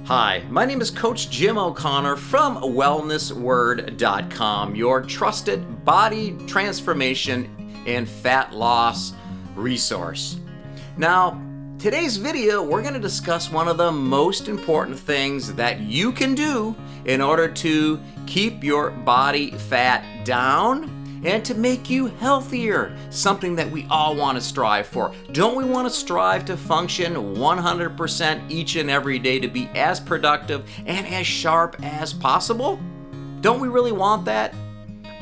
Hi, my name is Coach Jim O'Connor from wellnessword.com, your trusted body transformation and fat loss resource. Now, today's video, we're going to discuss one of the most important things that you can do in order to keep your body fat down and to make you healthier, something that we all want to strive for. Don't we want to strive to function 100% each and every day to be as productive and as sharp as possible? Don't we really want that?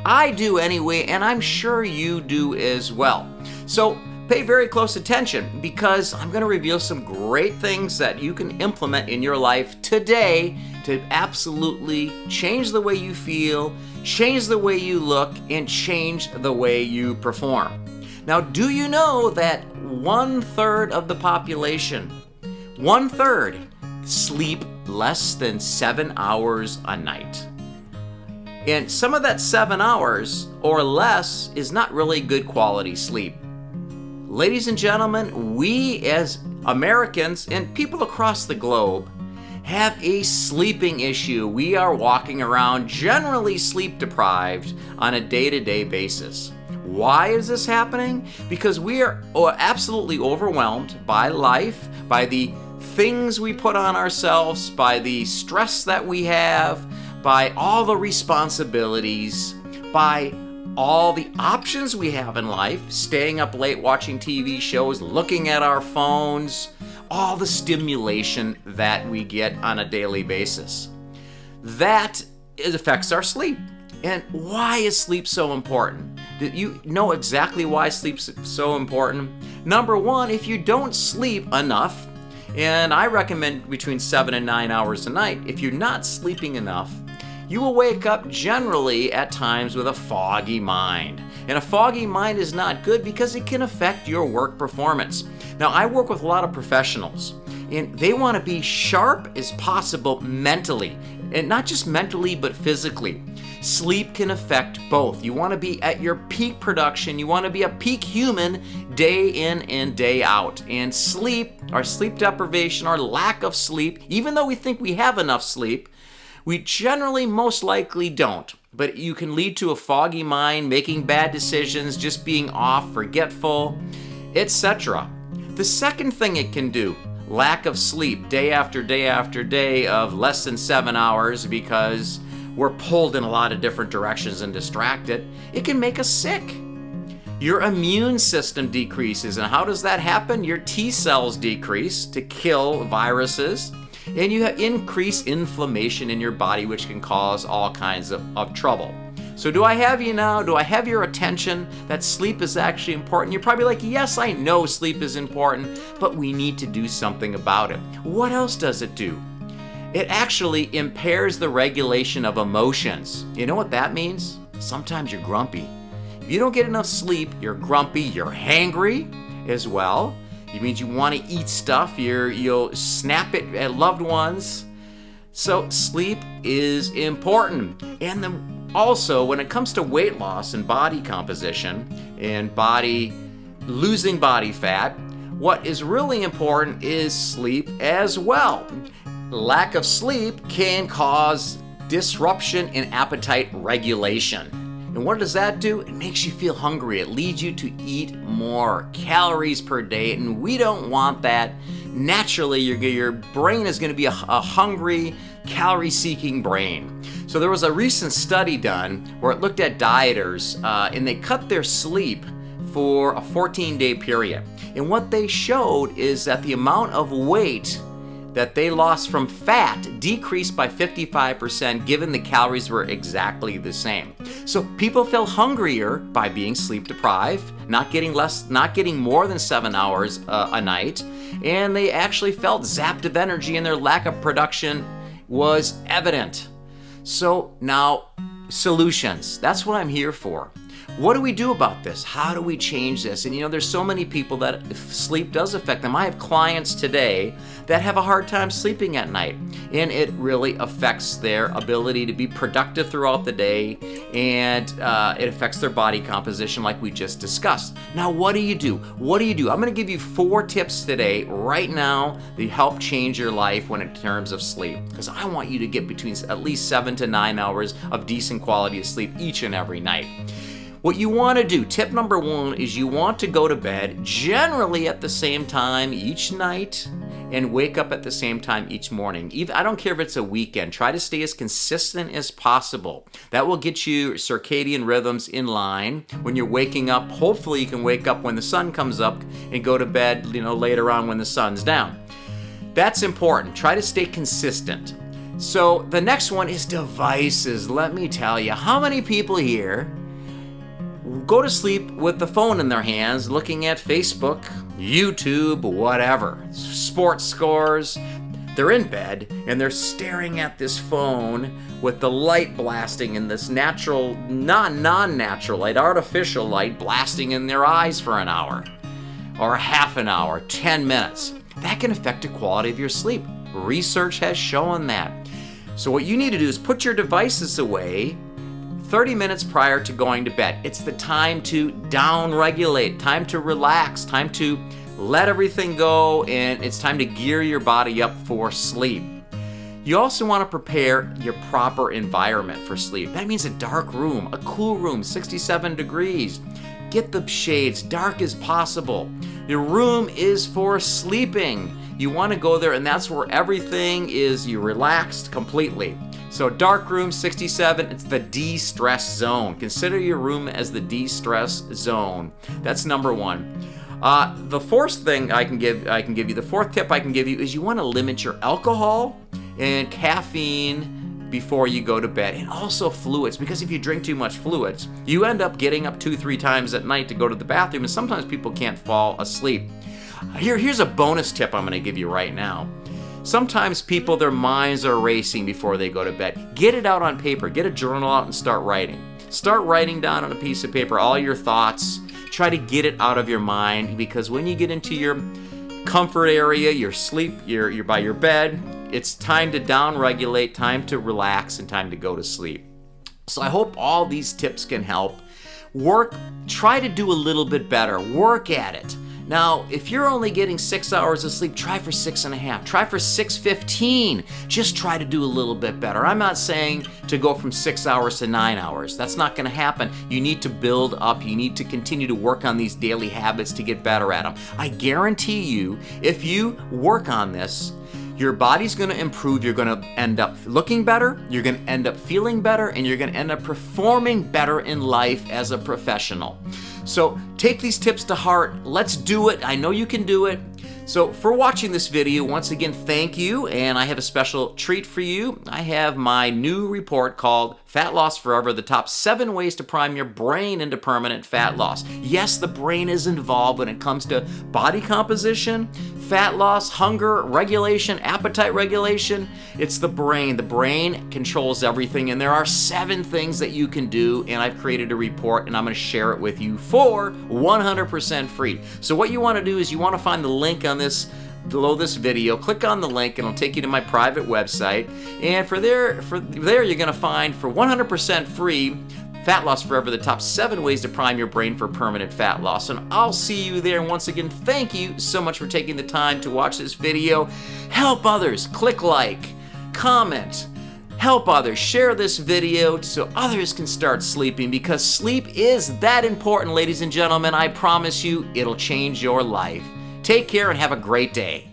I do anyway, and I'm sure you do as well. So pay very close attention because I'm going to reveal some great things that you can implement in your life today to absolutely change the way you feel, change the way you look, and change the way you perform. Now, do you know that 1/3 of the population, 1/3, sleep less than 7 hours a night? And some of that 7 hours or less is not really good quality sleep. Ladies and gentlemen, we as Americans and people across the globe have a sleeping issue. We are walking around generally sleep deprived on a day-to-day basis. Why is this happening? Because we are absolutely overwhelmed by life, by the things we put on ourselves, by the stress that we have, by all the responsibilities, by all the options we have in life, staying up late watching TV shows, looking at our phones, all the stimulation that we get on a daily basis. That affects our sleep. And why is sleep so important? Do you know exactly why sleep's so important? Number one, if you don't sleep enough, and I recommend between 7 and 9 hours a night, if you're not sleeping enough, you will wake up generally at times with a foggy mind. And a foggy mind is not good because it can affect your work performance. Now, I work with a lot of professionals, and they want to be sharp as possible mentally, and not just mentally, but physically. Sleep can affect both. You want to be at your peak production. You want to be a peak human day in and day out. And sleep, our sleep deprivation, our lack of sleep, even though we think we have enough sleep, we generally most likely don't, but you can lead to a foggy mind, making bad decisions, just being off, forgetful, etc. The second thing it can do, lack of sleep, day after day after day of less than 7 hours because we're pulled in a lot of different directions and distracted, it can make us sick. Your immune system decreases, and how does that happen? Your T cells decrease to kill viruses. And you have increased inflammation in your body, which can cause all kinds of trouble. So do I have you now? Do I have your attention that sleep is actually important? You're probably like, yes, I know sleep is important, but we need to do something about it. What else does it do? It actually impairs the regulation of emotions. You know what that means? Sometimes you're grumpy. If you don't get enough sleep, you're grumpy, you're hangry as well. It means you want to eat stuff, you'll snap it at loved ones. So sleep is important. And then also, when it comes to weight loss and body composition and losing body fat, what is really important is sleep as well. Lack of sleep can cause disruption in appetite regulation. And what does that do? It makes you feel hungry. It leads you to eat more calories per day, and we don't want that. Naturally, your brain is going to be a hungry, calorie-seeking brain. So there was a recent study done where it looked at dieters, and they cut their sleep for a 14-day period. And what they showed is that the amount of weight that they lost from fat decreased by 55% given the calories were exactly the same. So people feel hungrier by being sleep deprived, not getting more than 7 hours a night, and they actually felt zapped of energy and their lack of production was evident. So now, solutions. That's what I'm here for. What do we do about this? How do we change this? And there's so many people that sleep does affect them. I have clients today that have a hard time sleeping at night, and it really affects their ability to be productive throughout the day, and it affects their body composition like we just discussed. Now, what do you do? What do you do? I'm going to give you 4 tips today, right now, that help change your life when in terms of sleep, because I want you to get between at least 7 to 9 hours of decent quality of sleep each and every night. What you want to do, tip number 1, is you want to go to bed generally at the same time each night and wake up at the same time each morning. I don't care if it's a weekend. Try to stay as consistent as possible. That will get you circadian rhythms in line. When you're waking up, hopefully you can wake up when the sun comes up and go to bed, later on when the sun's down. That's important. Try to stay consistent. So the next one is devices. Let me tell you, how many people here go to sleep with the phone in their hands, looking at Facebook, YouTube, whatever, sports scores? They're in bed and they're staring at this phone with the light blasting and this natural, non-natural light, artificial light blasting in their eyes for an hour or half an hour, 10 minutes. That can affect the quality of your sleep. Research has shown that. So what you need to do is put your devices away 30 minutes prior to going to bed. It's the time to down-regulate, time to relax, time to let everything go, and it's time to gear your body up for sleep. You also want to prepare your proper environment for sleep. That means a dark room, a cool room, 67 degrees. Get the shades dark as possible. Your room is for sleeping. You want to go there, and that's where everything is, you relaxed completely. So dark room, 67, it's the de-stress zone. Consider your room as the de-stress zone. That's number 1. The fourth thing I can give you, the fourth tip I can give you is you want to limit your alcohol and caffeine before you go to bed, and also fluids, because if you drink too much fluids, you end up getting up 2-3 times at night to go to the bathroom, and sometimes people can't fall asleep. Here's a bonus tip I'm going to give you right now. Sometimes people, their minds are racing before they go to bed. Get it out on paper. Get a journal out and start writing. Start writing down on a piece of paper all your thoughts. Try to get it out of your mind, because when you get into your comfort area, your sleep, you're by your bed, it's time to down-regulate, time to relax, and time to go to sleep. So I hope all these tips can help. Try to do a little bit better. Work at it. Now, if you're only getting 6 hours of sleep, try for 6.5. Try for 6:15. Just try to do a little bit better. I'm not saying to go from 6 hours to 9 hours. That's not going to happen. You need to build up. You need to continue to work on these daily habits to get better at them. I guarantee you, if you work on this, your body's going to improve. You're going to end up looking better, you're going to end up feeling better, and you're going to end up performing better in life as a professional. So take these tips to heart. Let's do it. I know you can do it. So for watching this video, once again, thank you, and I have a special treat for you. I have my new report called Fat Loss Forever, the top 7 ways to prime your brain into permanent fat loss. Yes, the brain is involved when it comes to body composition, fat loss, hunger regulation, appetite regulation. It's the brain. The brain controls everything, and there are 7 things that you can do, and I've created a report, and I'm going to share it with you for 100% free. So what you want to do is you want to find the link on below this video, click on the link, and it'll take you to my private website, and for there you're going to find for 100% free Fat Loss Forever, the top 7 ways to prime your brain for permanent fat loss. And I'll see you there. And once again, thank you so much for taking the time to watch this video. Help others. Click like, comment, help others, share this video so others can start sleeping, because sleep is that important, ladies and gentlemen. I promise you, it'll change your life. Take care and have a great day.